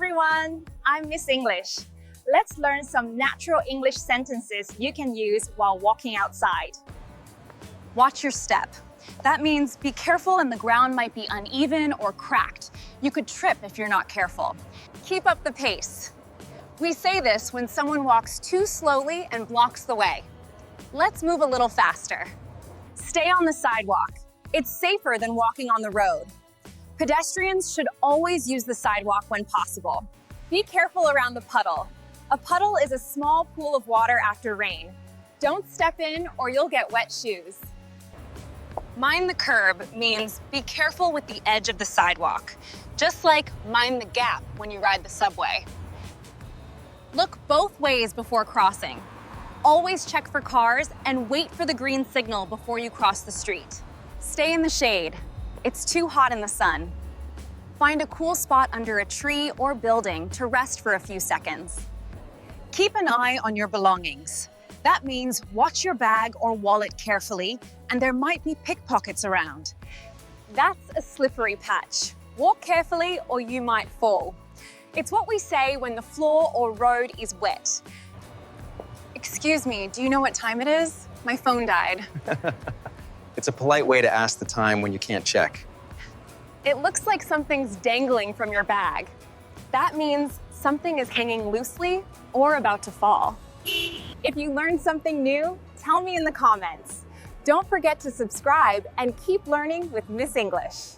everyone, I'm Miss English. Let's learn some natural English sentences you can use while walking outside. Watch your step. That means be careful and the ground might be uneven or cracked. You could trip if you're not careful. Keep up the pace. We say this when someone walks too slowly and blocks the way. Let's move a little faster. Stay on the sidewalk. It's safer than walking on the road. Pedestrians should always use the sidewalk when possible. Be careful around the puddle. A puddle is a small pool of water after rain. Don't step in or you'll get wet shoes. Mind the curb means be careful with the edge of the sidewalk, just like mind the gap when you ride the subway. Look both ways before crossing. Always check for cars and wait for the green signal before you cross the street. Stay in the shade. It's too hot in the sun. Find a cool spot under a tree or building to rest for a few seconds. Keep an eye on your belongings. That means watch your bag or wallet carefully, and there might be pickpockets around. That's a slippery patch. Walk carefully or you might fall. It's what we say when the floor or road is wet. Excuse me, do you know what time it is? My phone died. It's a polite way to ask the time when you can't check. It looks like something's dangling from your bag. That means something is hanging loosely or about to fall. If you learned something new, tell me in the comments. Don't forget to subscribe and keep learning with Miss English.